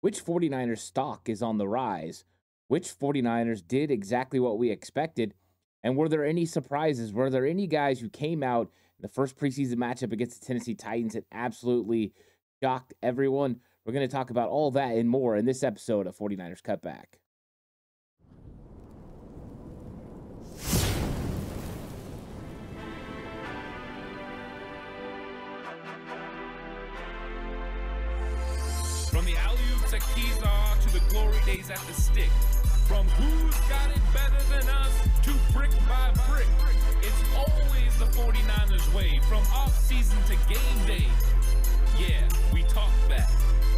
Which 49ers stock is on the rise? Which 49ers did exactly what we expected? And were there any surprises? Were there any guys who came out in the first preseason matchup against the Tennessee Titans and absolutely shocked everyone? We're going to talk about all that and more in this episode of 49ers Cutback. From the alley-oops at Kezar to the glory days at the stick. From who's got it better than us to brick by brick. It's always the 49ers way, from off-season to game day. Yeah, we talk back.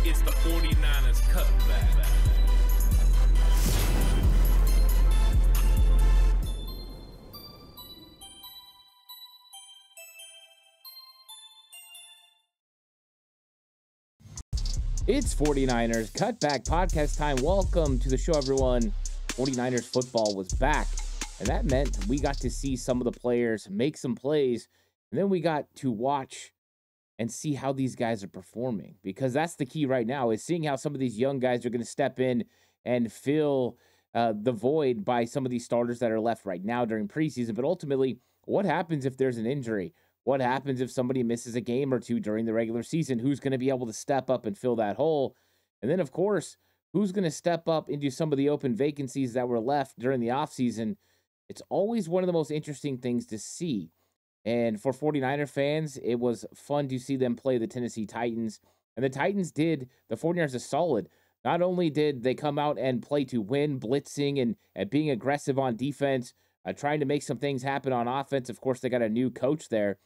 It's the 49ers Cutback. It's 49ers Cutback podcast time. Welcome to the show, everyone. 49ers football was back, and that meant we got to see some of the players make some plays, and then we got to watch and see how these guys are performing, because that's the key right now, is seeing how some of these young guys are going to step in and fill the void by some of these starters that are left right now during preseason. But ultimately, what happens if there's an injury? What happens if somebody misses a game or two during the regular season? Who's going to be able to step up and fill that hole? And then, of course, who's going to step up into some of the open vacancies that were left during the offseason? It's always one of the most interesting things to see. And for 49er fans, it was fun to see them play the Tennessee Titans. And the Titans did the 49ers a solid. Not only did they come out and play to win, blitzing and being aggressive on defense, trying to make some things happen on offense. Of course, they got a new coach there.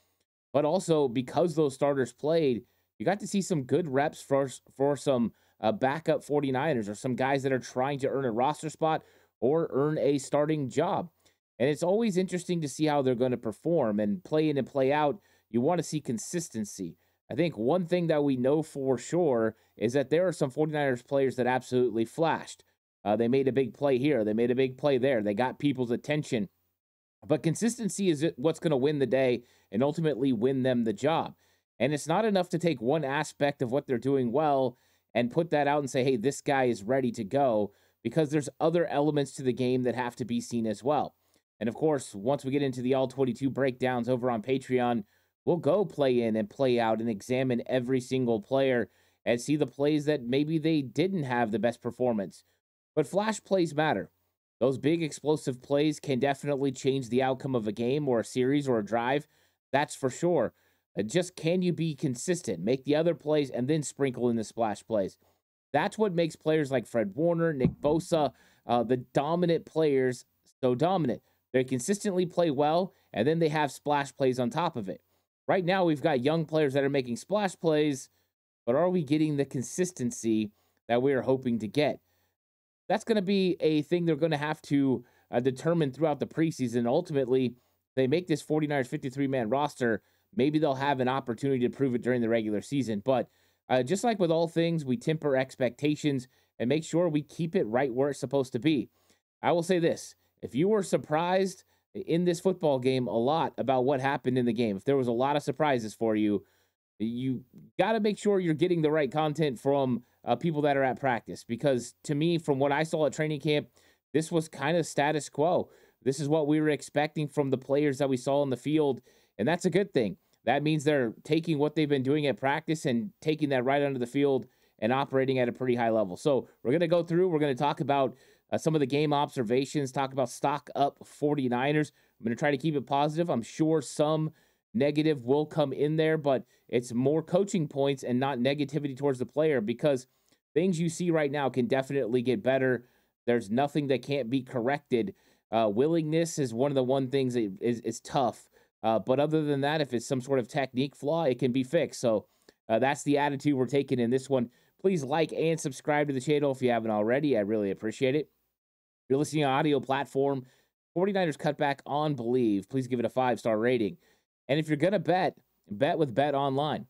But also, because those starters played, you got to see some good reps for some backup 49ers or some guys that are trying to earn a roster spot or earn a starting job. And it's always interesting to see how they're going to perform and play in and play out. You want to see consistency. I think one thing that we know for sure is that there are some 49ers players that absolutely flashed. They made a big play here. They made a big play there. They got people's attention. But consistency is what's going to win the day and ultimately win them the job. And it's not enough to take one aspect of what they're doing well and put that out and say, hey, this guy is ready to go, because there's other elements to the game that have to be seen as well. And of course, once we get into the all 22 breakdowns over on Patreon, we'll go play in and play out and examine every single player and see the plays that maybe they didn't have the best performance. But flash plays matter. Those big explosive plays can definitely change the outcome of a game or a series or a drive. That's for sure. Just, can you be consistent? Make the other plays and then sprinkle in the splash plays. That's what makes players like Fred Warner, Nick Bosa, the dominant players, so dominant. They consistently play well, and then they have splash plays on top of it. Right now, we've got young players that are making splash plays, but are we getting the consistency that we are hoping to get? That's going to be a thing they're going to have to determine throughout the preseason. Ultimately, they make this 49ers 53-man roster, maybe they'll have an opportunity to prove it during the regular season. But just like with all things, we temper expectations and make sure we keep it right where it's supposed to be. I will say this. If you were surprised in this football game a lot about what happened in the game, if there was a lot of surprises for you, you got to make sure you're getting the right content from people that are at practice. Because to me, from what I saw at training camp, this was kind of status quo. This is what we were expecting from the players that we saw in the field, and that's a good thing. That means they're taking what they've been doing at practice and taking that right onto the field and operating at a pretty high level. So we're going to go through, we're going to talk about some of the game observations, talk about stock up 49ers. I'm going to try to keep it positive. I'm sure some negative will come in there, but it's more coaching points and not negativity towards the player, because things you see right now can definitely get better. There's nothing that can't be corrected. Willingness is one things that is tough. But other than that, if it's some sort of technique flaw, it can be fixed. So that's the attitude we're taking in this one. Please like and subscribe to the channel if you haven't already. I really appreciate it. If you're listening on audio platform, 49ers Cutback on Believe. Please give it a 5-star rating. And if you're going to bet with Bet Online.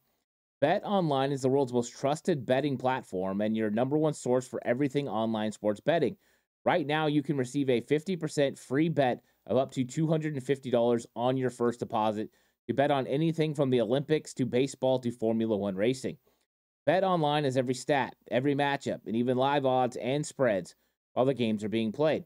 Bet Online is the world's most trusted betting platform and your number one source for everything online sports betting. Right now, you can receive a 50% free bet of up to $250 on your first deposit. You bet on anything from the Olympics to baseball to Formula One racing. Bet Online has every stat, every matchup, and even live odds and spreads while the games are being played.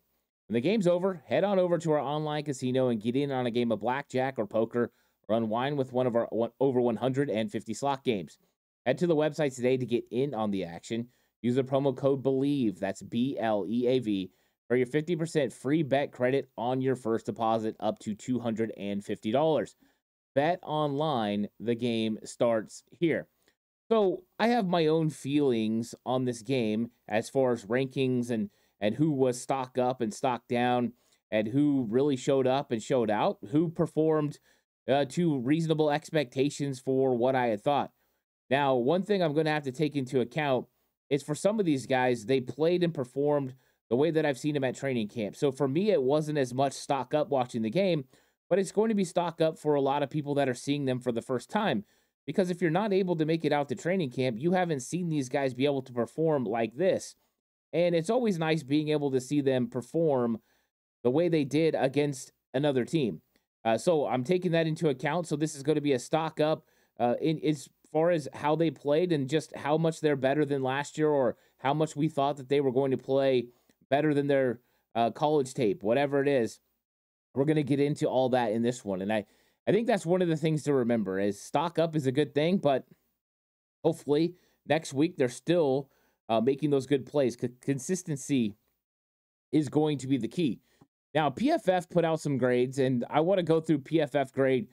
When the game's over, head on over to our online casino and get in on a game of blackjack or poker or unwind with one of our over 150 slot games. Head to the website today to get in on the action. Use the promo code BELIEVE, that's BLEAV, for your 50% free bet credit on your first deposit up to $250. Bet Online, the game starts here. So I have my own feelings on this game as far as rankings and who was stock up and stock down and who really showed up and showed out, who performed to reasonable expectations for what I had thought. Now, one thing I'm going to have to take into account is for some of these guys, they played and performed the way that I've seen them at training camp. So for me, it wasn't as much stock up watching the game, but it's going to be stock up for a lot of people that are seeing them for the first time. Because if you're not able to make it out to training camp, you haven't seen these guys be able to perform like this. And it's always nice being able to see them perform the way they did against another team. So I'm taking that into account. So this is going to be a stock up in as far as how they played and just how much they're better than last year or how much we thought that they were going to play better than their college tape, whatever it is. We're going to get into all that in this one. And I think that's one of the things to remember is stock up is a good thing, but hopefully next week they're still making those good plays. Consistency is going to be the key. Now, PFF put out some grades, and I want to go through PFF grade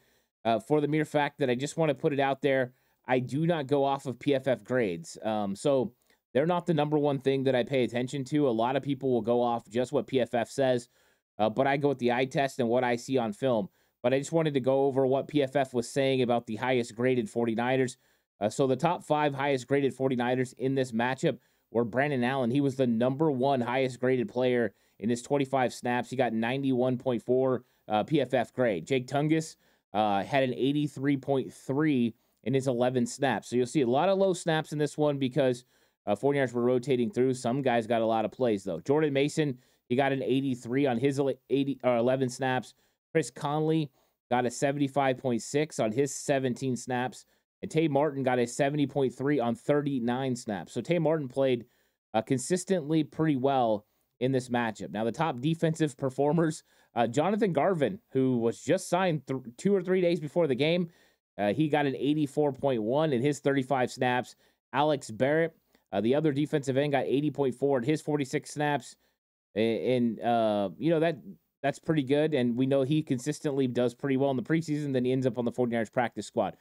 for the mere fact that I just want to put it out there. I do not go off of PFF grades. So they're not the number one thing that I pay attention to. A lot of people will go off just what PFF says, but I go with the eye test and what I see on film. But I just wanted to go over what PFF was saying about the highest graded 49ers. So the top 5 highest graded 49ers in this matchup were Brandon Allen. He was the number 1 highest graded player in his 25 snaps. He got 91.4 PFF grade. Jake Tungus had an 83.3 in his 11 snaps. So you'll see a lot of low snaps in this one because 49ers were rotating through. Some guys got a lot of plays, though. Jordan Mason, he got an 83 on his 11 snaps. Chris Conley got a 75.6 on his 17 snaps. And Tay Martin got a 70.3 on 39 snaps. So Tay Martin played consistently pretty well in this matchup. Now, the top defensive performers, Jonathan Garvin, who was just signed 2 or 3 days before the game, he got an 84.1 in his 35 snaps. Alex Barrett, the other defensive end, got 80.4 in his 46 snaps. And that's pretty good. And we know he consistently does pretty well in the preseason. Then he ends up on the 49ers practice squad.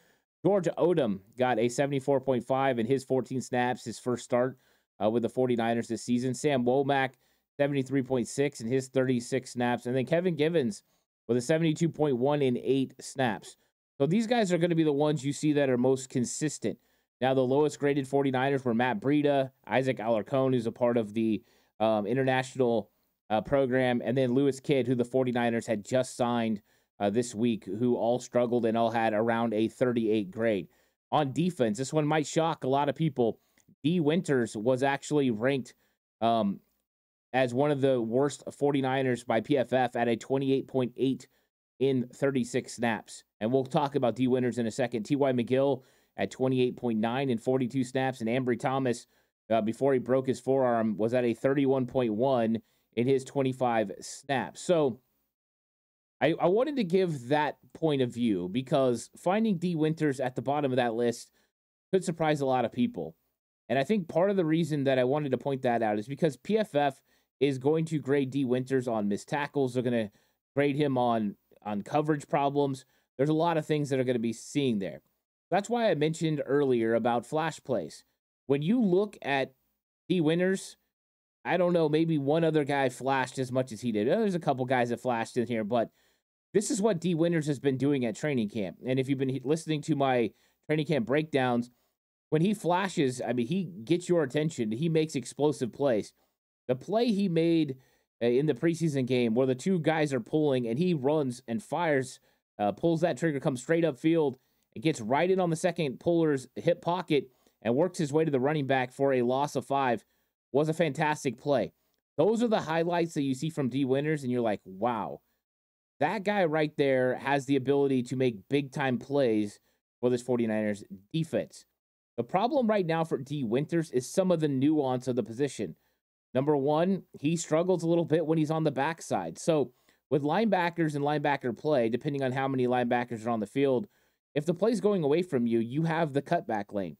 George Odom got a 74.5 in his 14 snaps, his first start with the 49ers this season. Sam Womack, 73.6 in his 36 snaps. And then Kevin Givens with a 72.1 in 8 snaps. So these guys are going to be the ones you see that are most consistent. Now, the lowest graded 49ers were Matt Breida, Isaac Alarcon, who's a part of the international program, and then Lewis Kidd, who the 49ers had just signed this week, who all struggled and all had around a 38 grade. On defense, this one might shock a lot of people. D. Winters was actually ranked as one of the worst 49ers by PFF at a 28.8 in 36 snaps. And we'll talk about D. Winters in a second. T.Y. McGill at 28.9 in 42 snaps, and Ambry Thomas, before he broke his forearm, was at a 31.1 in his 25 snaps. So I wanted to give that point of view because finding D. Winters at the bottom of that list could surprise a lot of people. And I think part of the reason that I wanted to point that out is because PFF is going to grade D. Winters on missed tackles. They're going to grade him on coverage problems. There's a lot of things that are going to be seeing there. That's why I mentioned earlier about flash plays. When you look at D. Winters, I don't know, maybe one other guy flashed as much as he did. There's a couple guys that flashed in here, but this is what D. Winters has been doing at training camp. And if you've been listening to my training camp breakdowns, when he flashes, I mean, he gets your attention. He makes explosive plays. The play he made in the preseason game where the two guys are pulling and he runs and fires, pulls that trigger, comes straight upfield, and gets right in on the second puller's hip pocket and works his way to the running back for a loss of 5 was a fantastic play. Those are the highlights that you see from D. Winters, and you're like, wow, that guy right there has the ability to make big-time plays for this 49ers defense. The problem right now for D. Winters is some of the nuance of the position. Number one, he struggles a little bit when he's on the backside. So, with linebackers and linebacker play, depending on how many linebackers are on the field, if the play's going away from you, you have the cutback lane.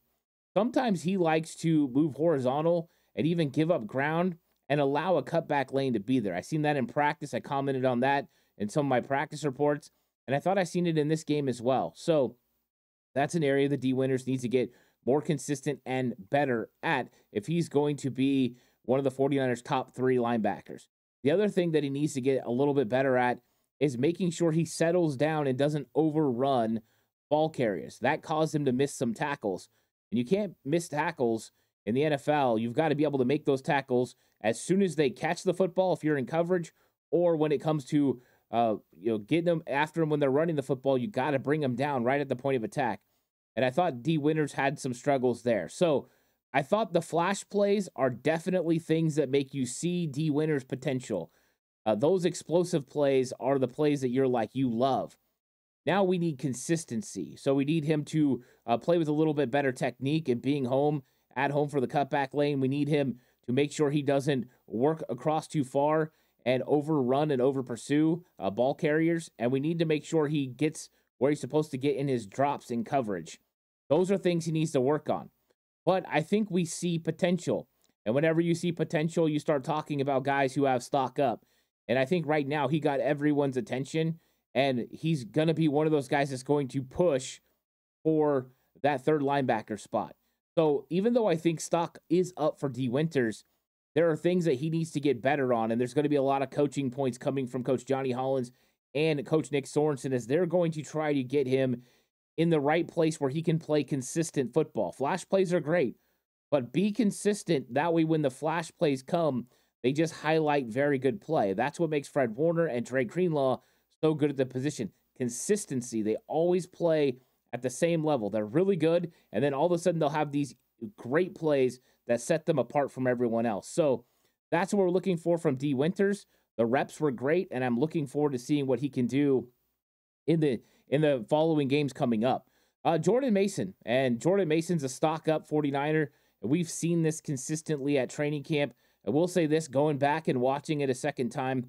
Sometimes he likes to move horizontal and even give up ground and allow a cutback lane to be there. I seen that in practice. I commented on that in some of my practice reports, and I thought I seen it in this game as well. So that's an area that D. Winters needs to get more consistent and better at if he's going to be one of the 49ers' top 3 linebackers. The other thing that he needs to get a little bit better at is making sure he settles down and doesn't overrun ball carriers. That caused him to miss some tackles. And you can't miss tackles in the NFL. You've got to be able to make those tackles as soon as they catch the football if you're in coverage, or when it comes to getting them after them when they're running the football. You got to bring them down right at the point of attack. And I thought D. Winters had some struggles there. So I thought the flash plays are definitely things that make you see D. Winters' potential. Those explosive plays are the plays that you're like, you love. Now we need consistency. So we need him to play with a little bit better technique and being at home for the cutback lane. We need him to make sure he doesn't work across too far and overrun and over pursue ball carriers. And we need to make sure he gets where he's supposed to get in his drops in coverage. Those are things he needs to work on. But I think we see potential. And whenever you see potential, you start talking about guys who have stock up. And I think right now he got everyone's attention. And he's going to be one of those guys that's going to push for that third linebacker spot. So even though I think stock is up for D. Winters, there are things that he needs to get better on. And there's going to be a lot of coaching points coming from Coach Johnny Hollins and Coach Nick Sorensen as they're going to try to get him in the right place where he can play consistent football. Flash plays are great, but be consistent. That way when the flash plays come, they just highlight very good play. That's what makes Fred Warner and Trey Greenlaw so good at the position. Consistency. They always play at the same level. They're really good, and then all of a sudden they'll have these great plays that set them apart from everyone else. So that's what we're looking for from D. Winters. The reps were great, and I'm looking forward to seeing what he can do in the following games coming up. Jordan Mason, and Jordan Mason's a stock up 49er. And we've seen this consistently at training camp. I will say this, going back and watching it a second time,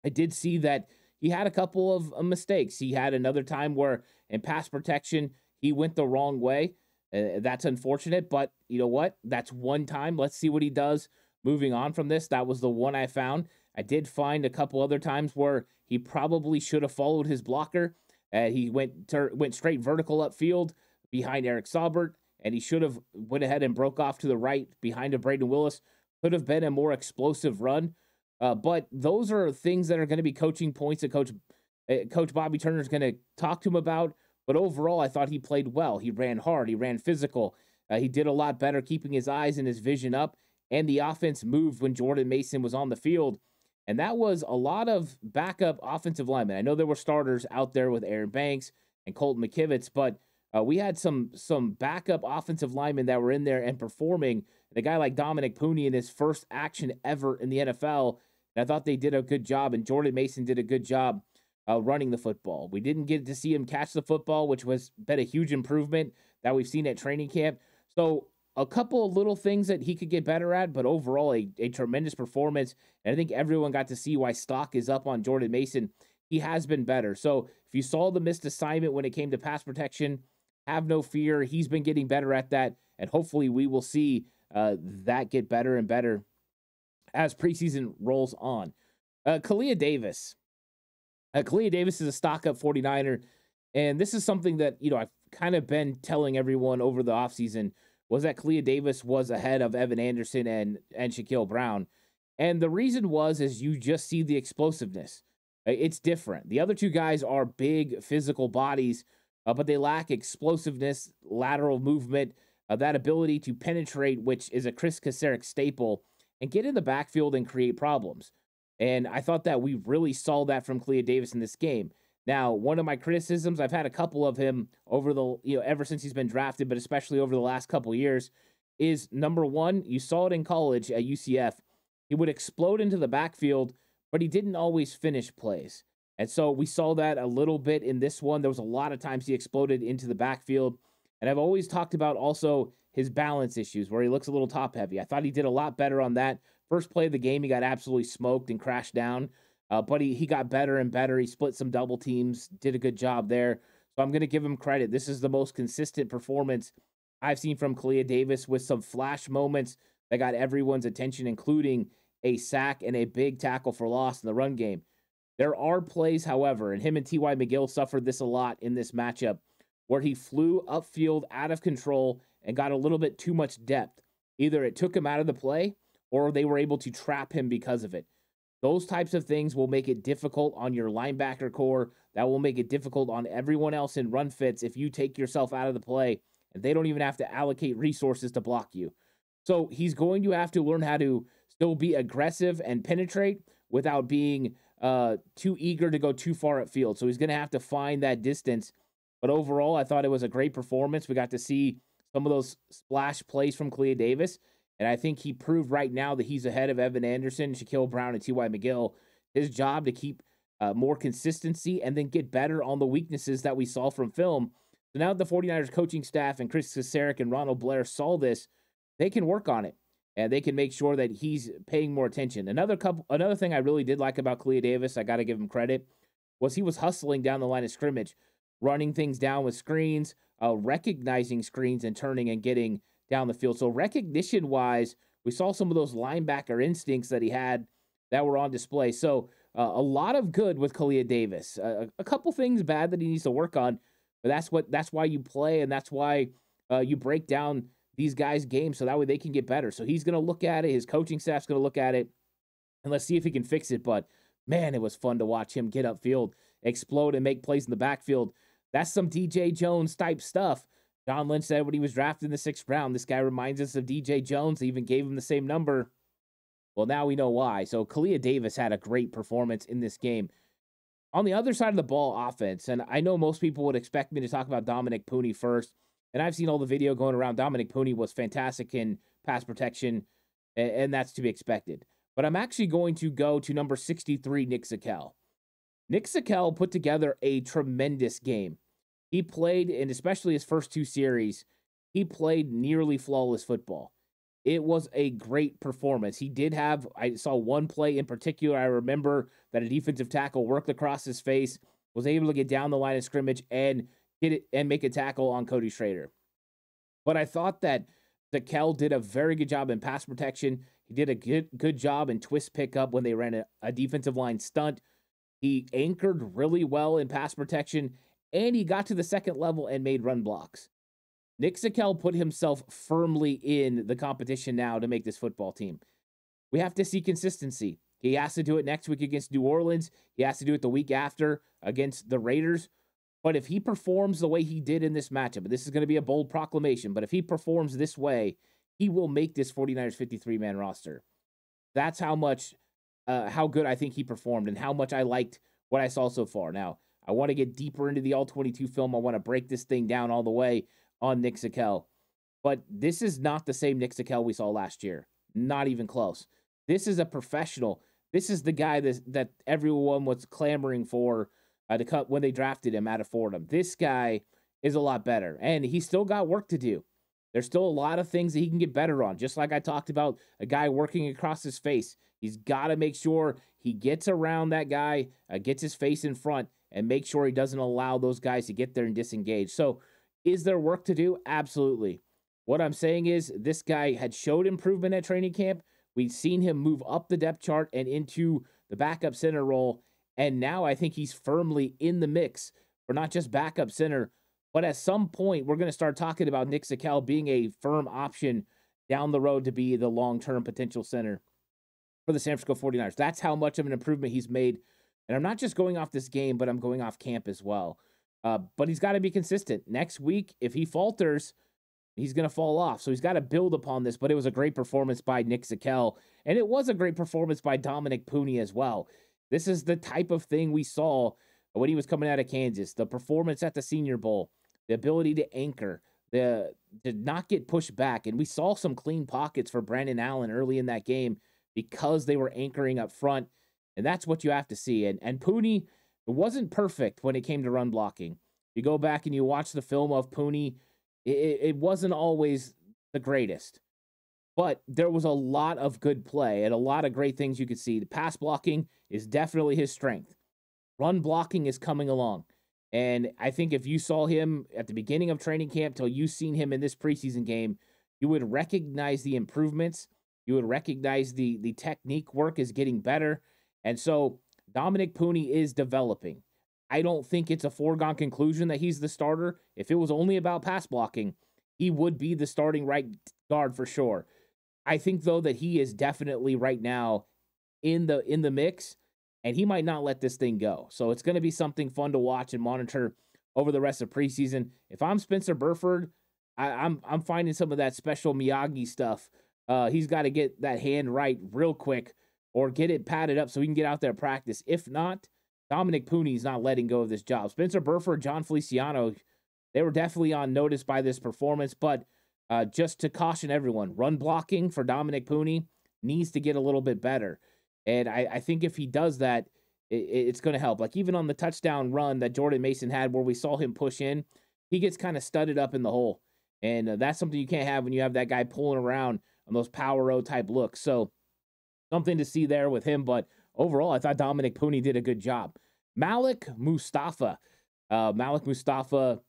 I did see that he had a couple of mistakes. He had another time where in pass protection, he went the wrong way. That's unfortunate, but you know what? That's one time. Let's see what he does moving on from this. That was the one I found. I did find a couple other times where he probably should have followed his blocker. He went straight vertical upfield behind Eric Saubert, and he should have went ahead and broke off to the right behind a Braden Willis. Could have been a more explosive run. But those are things that are going to be coaching points that Coach Bobby Turner is going to talk to him about. But overall, I thought he played well. He ran hard. He ran physical. He did a lot better keeping his eyes and his vision up. And the offense moved when Jordan Mason was on the field. And that was a lot of backup offensive linemen. I know there were starters out there with Aaron Banks and Colton McKivitz, but we had some backup offensive linemen that were in there and performing. And a guy like Dominic Pooney in his first action ever in the NFL, and I thought they did a good job, and Jordan Mason did a good job running the football. We didn't get to see him catch the football, which was been a huge improvement that we've seen at training camp. So a couple of little things that he could get better at, but overall a tremendous performance. And I think everyone got to see why stock is up on Jordan Mason. He has been better. So if you saw the missed assignment when it came to pass protection, have no fear. He's been getting better at that, and hopefully we will see that get better and better as preseason rolls on. Kalia Davis. Kalia Davis is a stock up 49er, and this is something that, I've kind of been telling everyone over the offseason was that Kalia Davis was ahead of Evan Anderson and Shaquille Brown. And the reason is you just see the explosiveness. It's different. The other two guys are big physical bodies, but they lack explosiveness, lateral movement, that ability to penetrate, which is a Chris Kasarik staple, and get in the backfield and create problems. And I thought that we really saw that from Kalia Davis in this game. Now, one of my criticisms, I've had a couple of him over ever since he's been drafted, but especially over the last couple of years, is number one, you saw it in college at UCF. He would explode into the backfield, but he didn't always finish plays. And so we saw that a little bit in this one. There was a lot of times he exploded into the backfield, And I've always talked about also his balance issues where he looks a little top heavy. I thought he did a lot better on that. First play of the game, he got absolutely smoked and crashed down. But he got better and better. He split some double teams, did a good job there. So I'm going to give him credit. This is the most consistent performance I've seen from Kalia Davis with some flash moments that got everyone's attention, including a sack and a big tackle for loss in the run game. There are plays, however, and him and T.Y. McGill suffered this a lot in this matchup, where he flew upfield out of control and got a little bit too much depth. Either it took him out of the play or they were able to trap him because of it. Those types of things will make it difficult on your linebacker core. That will make it difficult on everyone else in run fits if you take yourself out of the play and they don't even have to allocate resources to block you. So he's going to have to learn how to still be aggressive and penetrate without being too eager to go too far upfield. So he's going to have to find that distance. But overall, I thought it was a great performance. We got to see some of those splash plays from Kalia Davis. And I think he proved right now that he's ahead of Evan Anderson, Shaquille Brown, and T.Y. McGill. His job to keep more consistency and then get better on the weaknesses that we saw from film. So now that the 49ers coaching staff and Chris Kasarik and Ronald Blair saw this, they can work on it. And they can make sure that he's paying more attention. Another thing I really did like about Kalia Davis, I got to give him credit, was he was hustling down the line of scrimmage, running things down with screens, recognizing screens and turning and getting down the field. So recognition-wise, we saw some of those linebacker instincts that he had that were on display. So a lot of good with Kalia Davis. A couple things bad that he needs to work on, but that's why you play, and that's why you break down these guys' games so that way they can get better. So he's going to look at it. His coaching staff's going to look at it, and let's see if he can fix it. But, man, it was fun to watch him get upfield, explode, and make plays in the backfield. That's some DJ Jones type stuff. John Lynch said when he was drafted in the 6th round, this guy reminds us of DJ Jones. They even gave him the same number. Well, now we know why. So Kalia Davis had a great performance in this game. On the other side of the ball, offense, and I know most people would expect me to talk about Dominic Pooney first, and I've seen all the video going around. Dominic Pooney was fantastic in pass protection, and that's to be expected. But I'm actually going to go to number 63, Nick Zakelj. Nick Zakelj put together a tremendous game. He played, and especially his first 2 series, he played nearly flawless football. It was a great performance. I saw one play in particular. I remember that a defensive tackle worked across his face, was able to get down the line of scrimmage and hit it and make a tackle on Cody Schrader. But I thought that Zakelj did a very good job in pass protection. He did a good job in twist pickup when they ran a defensive line stunt. He anchored really well in pass protection, and he got to the second level and made run blocks. Nick Zakelj put himself firmly in the competition now to make this football team. We have to see consistency. He has to do it next week against New Orleans. He has to do it the week after against the Raiders. But if he performs the way he did in this matchup, and this is going to be a bold proclamation, but if he performs this way, he will make this 49ers 53-man roster. That's how good I think he performed and how much I liked what I saw so far. Now, I want to get deeper into the All-22 film. I want to break this thing down all the way on Nick Zakelj. But this is not the same Nick Zakelj we saw last year. Not even close. This is a professional. This is the guy that everyone was clamoring for to cut when they drafted him out of Fordham. This guy is a lot better, and he's still got work to do. There's still a lot of things that he can get better on. Just like I talked about a guy working across his face. He's got to make sure he gets around that guy, gets his face in front, and make sure he doesn't allow those guys to get there and disengage. So is there work to do? Absolutely. What I'm saying is this guy had showed improvement at training camp. We've seen him move up the depth chart and into the backup center role. And now I think he's firmly in the mix for not just backup center, but at some point we're going to start talking about Nick Zakelj being a firm option down the road to be the long-term potential center for the San Francisco 49ers. That's how much of an improvement he's made. And I'm not just going off this game, but I'm going off camp as well. But he's got to be consistent. Next week, if he falters, he's going to fall off. So he's got to build upon this. But it was a great performance by Nick Zakelj. And it was a great performance by Dominic Pooney as well. This is the type of thing we saw when he was coming out of Kansas. The performance at the Senior Bowl, the ability to anchor, to not get pushed back. And we saw some clean pockets for Brandon Allen early in that game because they were anchoring up front. And that's what you have to see. And Pooney, it wasn't perfect when it came to run blocking. You go back and you watch the film of Pooney, it wasn't always the greatest, but there was a lot of good play and a lot of great things you could see. The pass blocking is definitely his strength. Run blocking is coming along. And I think if you saw him at the beginning of training camp till you seen him in this preseason game, you would recognize the improvements. You would recognize the technique work is getting better. And so Dominic Pooney is developing. I don't think it's a foregone conclusion that he's the starter. If it was only about pass blocking, he would be the starting right guard for sure. I think though that he is definitely right now in the mix, and he might not let this thing go. So it's going to be something fun to watch and monitor over the rest of preseason. If I'm Spencer Burford, I'm finding some of that special Miyagi stuff. He's got to get that hand right real quick or get it padded up so he can get out there and practice. If not, Dominic Pooney's not letting go of this job. Spencer Burford, John Feliciano, they were definitely on notice by this performance, but just to caution everyone, run blocking for Dominic Pooney needs to get a little bit better. And I think if he does that, it's going to help. Like even on the touchdown run that Jordan Mason had where we saw him push in, he gets kind of studded up in the hole. And that's something you can't have when you have that guy pulling around on those power row type looks. So something to see there with him. But overall, I thought Dominic Pooney did a good job. Malik Mustafa. Malik Mustafa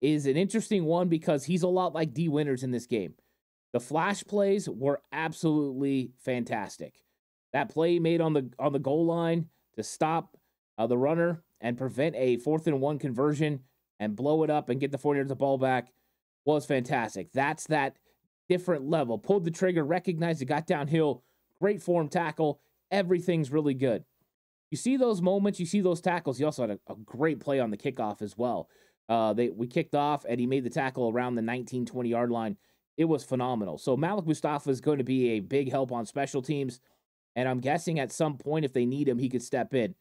is an interesting one because he's a lot like D. Winters in this game. The flash plays were absolutely fantastic. That play made on the goal line to stop the runner and prevent a 4th and 1 conversion and blow it up and get the 40 yards of the ball back was fantastic. That's that different level. Pulled the trigger, recognized it, got downhill, great form tackle. Everything's really good. You see those moments, you see those tackles. He also had a great play on the kickoff as well. We kicked off and he made the tackle around the 19, 20-yard line. It was phenomenal. So Malik Mustafa is going to be a big help on special teams. And I'm guessing at some point, if they need him, he could step in.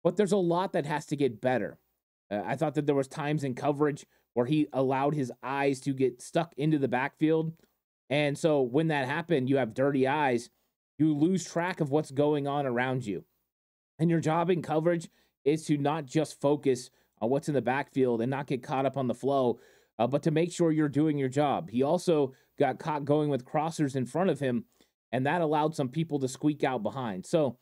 But there's a lot that has to get better. I thought that there was times in coverage where he allowed his eyes to get stuck into the backfield. And so when that happened, you have dirty eyes. You lose track of what's going on around you. And your job in coverage is to not just focus on what's in the backfield and not get caught up on the flow, but to make sure you're doing your job. He also got caught going with crossers in front of him, and that allowed some people to squeak out behind. So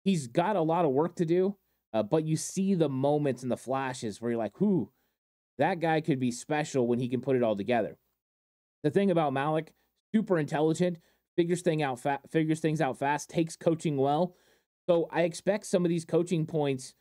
he's got a lot of work to do, but you see the moments and the flashes where you're like, whoo, that guy could be special when he can put it all together. The thing about Malik, super intelligent, figures things out fast, takes coaching well. So I expect some of these coaching points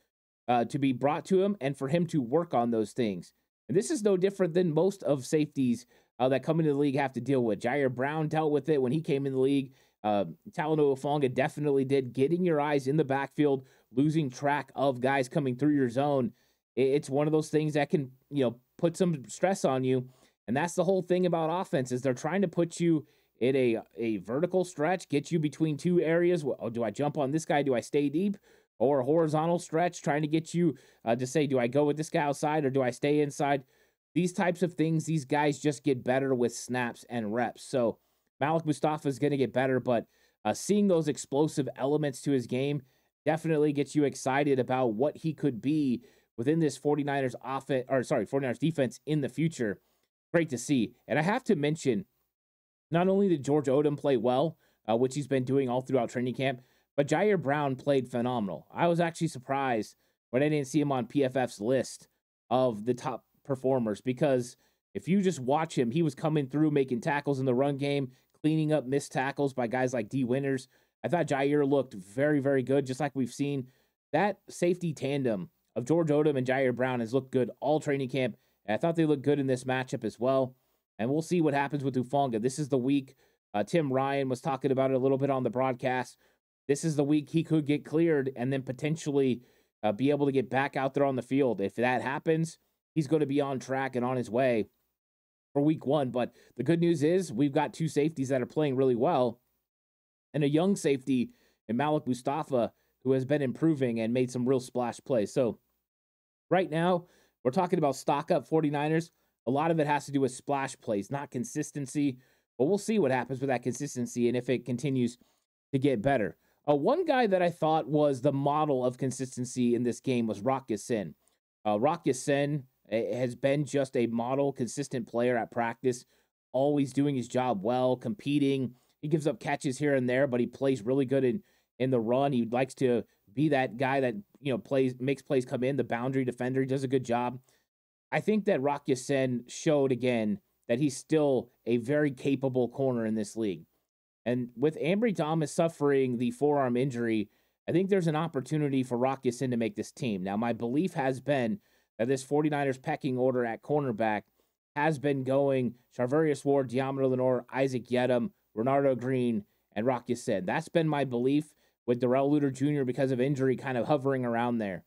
to be brought to him and for him to work on those things. And this is no different than most of safeties that come into the league have to deal with. Jair Brown dealt with it when he came in the league. Talanoa Hufanga definitely did. Getting your eyes in the backfield, losing track of guys coming through your zone. It's one of those things that can, put some stress on you. And that's the whole thing about offenses. They're trying to put you in a vertical stretch, get you between two areas. Oh, do I jump on this guy? Do I stay deep? Or a horizontal stretch, trying to get you to say, do I go with this guy outside or do I stay inside? These types of things, these guys just get better with snaps and reps. So Malik Mustafa is going to get better, but seeing those explosive elements to his game definitely gets you excited about what he could be within this 49ers defense in the future. Great to see. And I have to mention, not only did George Odom play well, which he's been doing all throughout training camp, but Jair Brown played phenomenal. I was actually surprised when I didn't see him on PFF's list of the top performers, because if you just watch him, he was coming through, making tackles in the run game, cleaning up missed tackles by guys like D. Winters. I thought Jair looked very, very good, just like we've seen. That safety tandem of George Odom and Jair Brown has looked good all training camp, and I thought they looked good in this matchup as well. And we'll see what happens with Hufanga. This is the week. Tim Ryan was talking about it a little bit on the broadcast. This is the week he could get cleared and then potentially be able to get back out there on the field. If that happens, he's going to be on track and on his way for week 1. But the good news is we've got two safeties that are playing really well and a young safety in Malik Mustafa who has been improving and made some real splash plays. So right now, we're talking about stock up 49ers. A lot of it has to do with splash plays, not consistency. But we'll see what happens with that consistency and if it continues to get better. One guy that I thought was the model of consistency in this game was Rock Ya-Sin. Rock Ya-Sin has been just a model, consistent player at practice, always doing his job well, competing. He gives up catches here and there, but he plays really good in the run. He likes to be that guy that makes plays come in. The boundary defender, he does a good job. I think that Rock Ya-Sin showed again that he's still a very capable corner in this league. And with Ambry Thomas suffering the forearm injury, I think there's an opportunity for Rock Ya-Sin to make this team. Now, my belief has been that this 49ers pecking order at cornerback has been going Charvarius Ward, Deommodore Lenoir, Isaac Yedem, Renardo Green, and Rock Ya-Sin. That's been my belief, with Darrell Luter Jr. because of injury kind of hovering around there.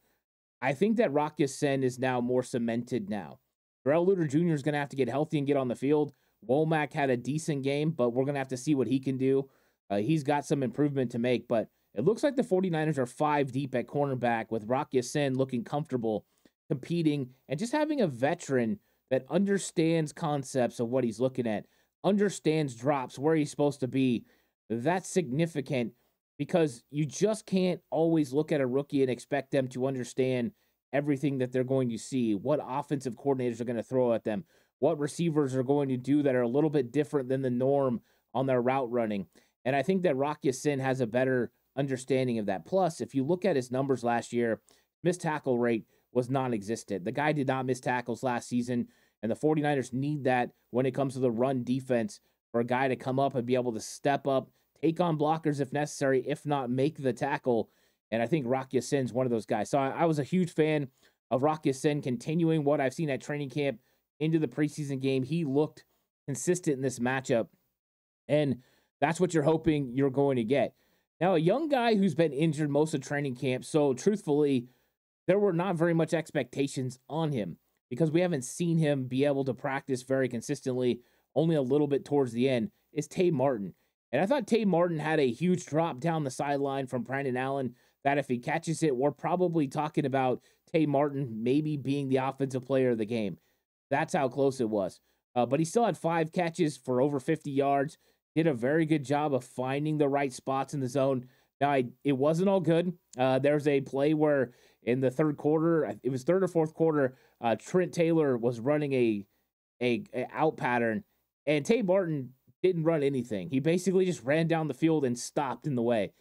I think that Rock Ya-Sin is now more cemented now. Darrell Luter Jr. is going to have to get healthy and get on the field. Womack had a decent game, but we're going to have to see what he can do. He's got some improvement to make, but it looks like the 49ers are 5 deep at cornerback, with Rock Ya-Sin looking comfortable, competing, and just having a veteran that understands concepts of what he's looking at, understands drops, where he's supposed to be. That's significant, because you just can't always look at a rookie and expect them to understand everything that they're going to see, what offensive coordinators are going to throw at them, what receivers are going to do that are a little bit different than the norm on their route running. And I think that Rock Ya-Sin has a better understanding of that. Plus, if you look at his numbers last year, missed tackle rate was non-existent. The guy did not miss tackles last season, and the 49ers need that when it comes to the run defense, for a guy to come up and be able to step up, take on blockers if necessary, if not make the tackle. And I think Rock Ya-Sin's one of those guys. So I was a huge fan of Rock Ya-Sin continuing what I've seen at training camp into the preseason game. He looked consistent in this matchup, and that's what you're hoping you're going to get. Now, a young guy who's been injured most of training camp, so truthfully, there were not very much expectations on him because we haven't seen him be able to practice very consistently, only a little bit towards the end, is Tay Martin. And I thought Tay Martin had a huge drop down the sideline from Brandon Allen that if he catches it, we're probably talking about Tay Martin maybe being the offensive player of the game. That's how close it was. But he still had 5 catches for over 50 yards, did a very good job of finding the right spots in the zone. Now, it wasn't all good. There's a play where in the third quarter, it was third or fourth quarter, Trent Taylor was running a out pattern, and Tay Martin didn't run anything. He basically just ran down the field and stopped in the way.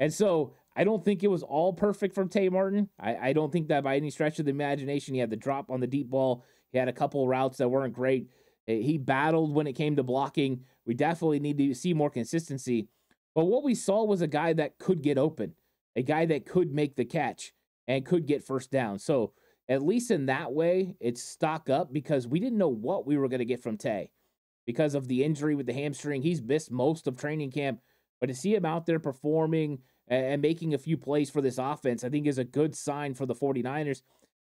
And so I don't think it was all perfect from Tay Martin. I don't think that by any stretch of the imagination. He had the drop on the deep ball. He had a couple of routes that weren't great. He battled when it came to blocking. We definitely need to see more consistency. But what we saw was a guy that could get open, a guy that could make the catch and could get first down. So at least in that way, it's stock up, because we didn't know what we were going to get from Tay because of the injury with the hamstring. He's missed most of training camp, but to see him out there performing and making a few plays for this offense, I think is a good sign for the 49ers.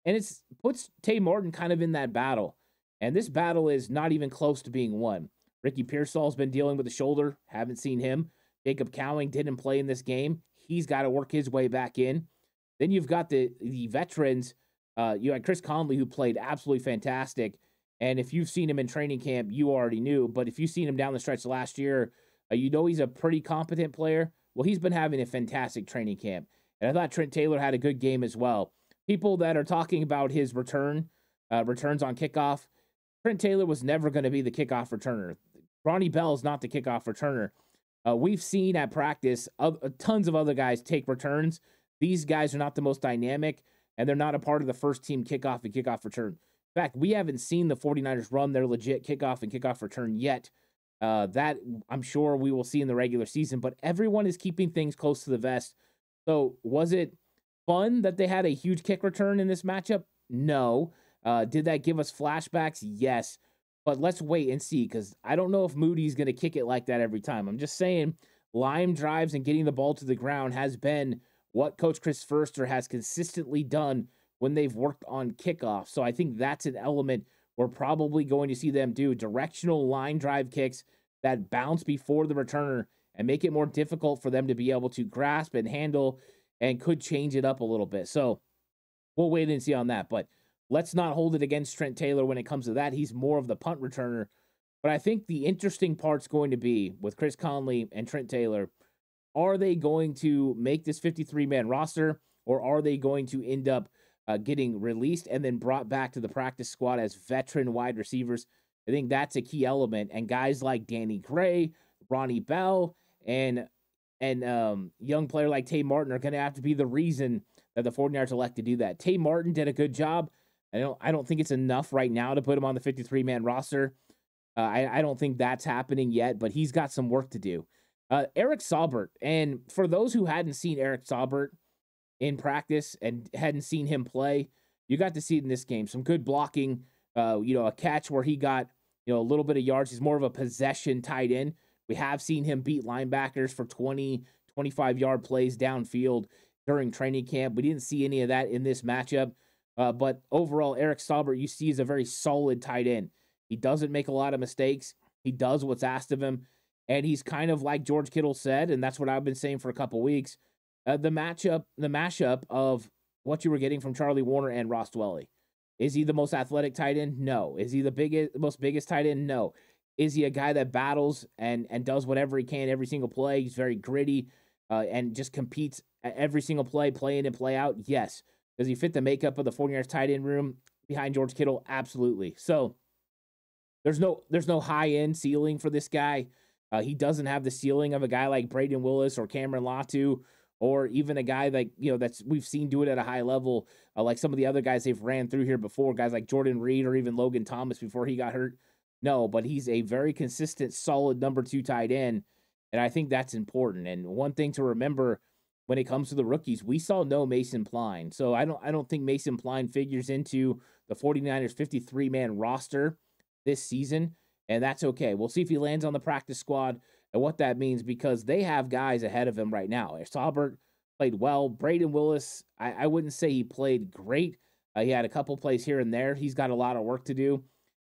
And it puts Tay Martin kind of in that battle. And this battle is not even close to being won. Ricky Pearsall's been dealing with the shoulder. Haven't seen him. Jacob Cowing didn't play in this game. He's got to work his way back in. Then you've got the veterans. You had Chris Conley, who played absolutely fantastic. And if you've seen him in training camp, you already knew. But if you've seen him down the stretch last year, you know he's a pretty competent player. Well, he's been having a fantastic training camp. And I thought Trent Taylor had a good game as well. People that are talking about his returns on kickoff, Trent Taylor was never going to be the kickoff returner. Ronnie Bell is not the kickoff returner. We've seen at practice tons of other guys take returns. These guys are not the most dynamic, and they're not a part of the first team kickoff and kickoff return. In fact, we haven't seen the 49ers run their legit kickoff and kickoff return yet. That I'm sure we will see in the regular season, but everyone is keeping things close to the vest. So was it fun that they had a huge kick return in this matchup? No. Did that give us flashbacks? Yes. But let's wait and see, because I don't know if Moody's going to kick it like that every time. I'm just saying, line drives and getting the ball to the ground has been what Coach Chris Foerster has consistently done when they've worked on kickoff. So I think that's an element we're probably going to see them do. Directional line drive kicks that bounce before the returner and make it more difficult for them to be able to grasp and handle, and could change it up a little bit. So we'll wait and see on that. But let's not hold it against Trent Taylor when it comes to that. He's more of the punt returner. But I think the interesting part's going to be with Chris Conley and Trent Taylor. Are they going to make this 53-man roster, or are they going to end up getting released and then brought back to the practice squad as veteran wide receivers. I think that's a key element. And guys like Danny Gray, Ronnie Bell, and young player like Tay Martin are going to have to be the reason that the 49ers elect to do that. Tay Martin did a good job. I don't think it's enough right now to put him on the 53-man roster. I don't think that's happening yet, but he's got some work to do. Eric Saubert, and for those who hadn't seen Eric Saubert in practice and hadn't seen him play, you got to see it in this game. Some good blocking, a catch where he got, a little bit of yards. He's more of a possession tight end. We have seen him beat linebackers for 20, 25-yard plays downfield during training camp. We didn't see any of that in this matchup. But overall, Eric Saubert, you see, is a very solid tight end. He doesn't make a lot of mistakes. He does what's asked of him. And he's kind of like George Kittle said, and that's what I've been saying for a couple weeks, the mashup of what you were getting from Charlie Warner and Ross Dwelly. Is he the most athletic tight end? No. Is he the biggest tight end? No. Is he a guy that battles and does whatever he can every single play? He's very gritty and just competes at every single play in and play out? Yes. Does he fit the makeup of the 49ers tight end room behind George Kittle? Absolutely. So there's no high-end ceiling for this guy. He doesn't have the ceiling of a guy like Braden Willis or Cameron Latu, or even a guy like, that's we've seen do it at a high level, like some of the other guys they've ran through here before, guys like Jordan Reed or even Logan Thomas before he got hurt. No, but he's a very consistent, solid number 2 tight end, and I think that's important. And one thing to remember when it comes to the rookies, we saw no Mason Pline. So I don't think Mason Pline figures into the 49ers 53-man roster this season, and that's okay. We'll see if he lands on the practice squad and what that means, because they have guys ahead of him right now. Saubert played well. Braden Willis, I wouldn't say he played great. He had a couple plays here and there. He's got a lot of work to do.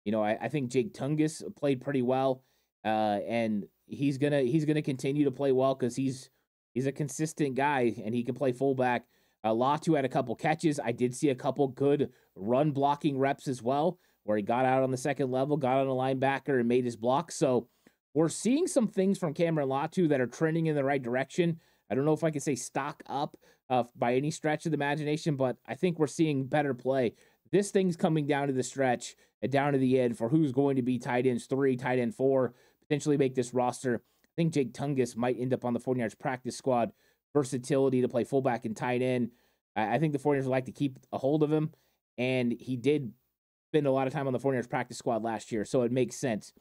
I think Jake Tungus played pretty well, and he's gonna continue to play well because he's a consistent guy and he can play fullback. Latu had a couple catches. I did see a couple good run blocking reps as well, where he got out on the second level, got on a linebacker, and made his block. So we're seeing some things from Cameron Latu that are trending in the right direction. I don't know if I can say stock up by any stretch of the imagination, but I think we're seeing better play. This thing's coming down to the stretch and down to the end for who's going to be tight ends 3, tight end 4, potentially make this roster. I think Jake Tungus might end up on the 49ers practice squad. Versatility to play fullback and tight end. I think the 49ers would like to keep a hold of him, and he did spend a lot of time on the 49ers practice squad last year, so it makes sense.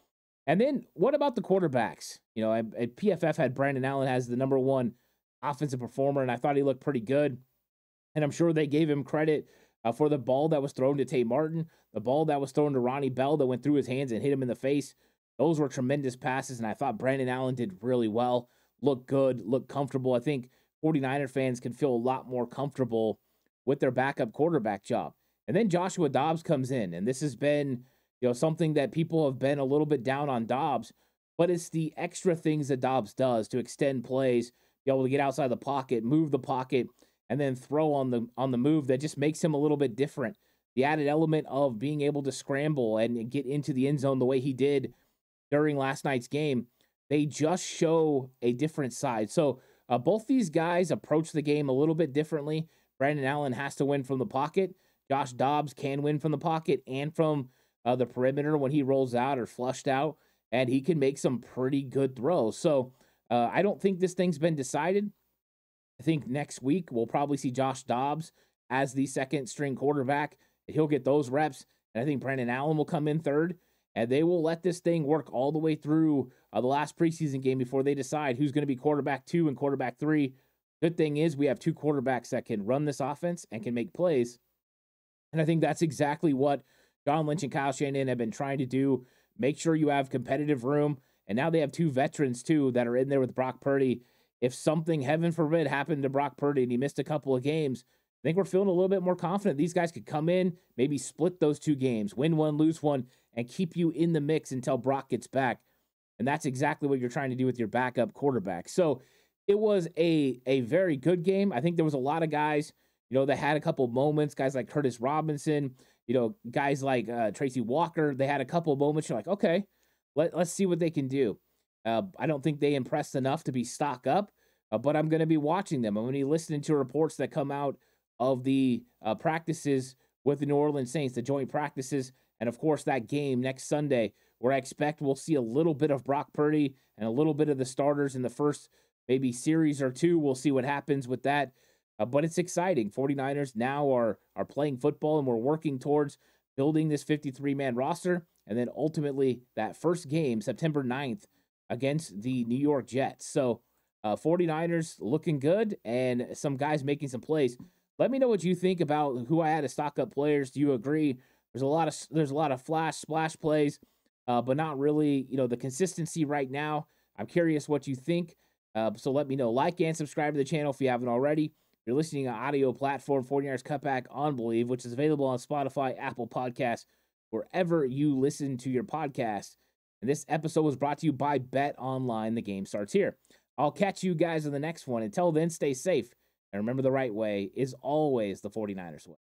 And then what about the quarterbacks? PFF had Brandon Allen as the number 1 offensive performer, and I thought he looked pretty good. And I'm sure they gave him credit for the ball that was thrown to Tay Martin, the ball that was thrown to Ronnie Bell that went through his hands and hit him in the face. Those were tremendous passes, and I thought Brandon Allen did really well, looked good, looked comfortable. I think 49er fans can feel a lot more comfortable with their backup quarterback job. And then Joshua Dobbs comes in, and this has been, something that people have been a little bit down on Dobbs, but it's the extra things that Dobbs does to extend plays, be able to get outside the pocket, move the pocket, and then throw on the move that just makes him a little bit different. The added element of being able to scramble and get into the end zone the way he did during last night's game, they just show a different side. So both these guys approach the game a little bit differently. Brandon Allen has to win from the pocket. Josh Dobbs can win from the pocket and from the perimeter when he rolls out or flushed out, and he can make some pretty good throws. So I don't think this thing's been decided. I think next week we'll probably see Josh Dobbs as the second string quarterback. He'll get those reps, and I think Brandon Allen will come in third, and they will let this thing work all the way through the last preseason game before they decide who's going to be quarterback 2 and quarterback 3. Good thing is we have 2 quarterbacks that can run this offense and can make plays. And I think that's exactly what John Lynch and Kyle Shanahan have been trying to do. Make sure you have competitive room. And now they have 2 veterans, too, that are in there with Brock Purdy. If something, heaven forbid, happened to Brock Purdy and he missed a couple of games, I think we're feeling a little bit more confident these guys could come in, maybe split those 2 games, win one, lose one, and keep you in the mix until Brock gets back. And that's exactly what you're trying to do with your backup quarterback. So it was a very good game. I think there was a lot of guys, that had a couple moments, guys like Curtis Robinson, guys like Tracy Walker. They had a couple of moments. You're like, okay, let's see what they can do. I don't think they impressed enough to be stock up, but I'm going to be watching them. I'm going to be listening to reports that come out of the practices with the New Orleans Saints, the joint practices, and of course that game next Sunday, where I expect we'll see a little bit of Brock Purdy and a little bit of the starters in the first maybe series or two. We'll see what happens with that. But it's exciting. 49ers now are playing football, and we're working towards building this 53-man roster. And then ultimately that first game, September 9th, against the New York Jets. So 49ers looking good, and some guys making some plays. Let me know what you think about who I had as stock up players. Do you agree? There's a lot of flash splash plays, but not really, the consistency right now. I'm curious what you think. So let me know. Like and subscribe to the channel if you haven't already. You're listening on audio platform 49ers Cutback on Believe, which is available on Spotify, Apple Podcasts, wherever you listen to your podcast. And this episode was brought to you by Bet Online. The game starts here. I'll catch you guys in the next one. Until then, stay safe. And remember, the right way is always the 49ers way.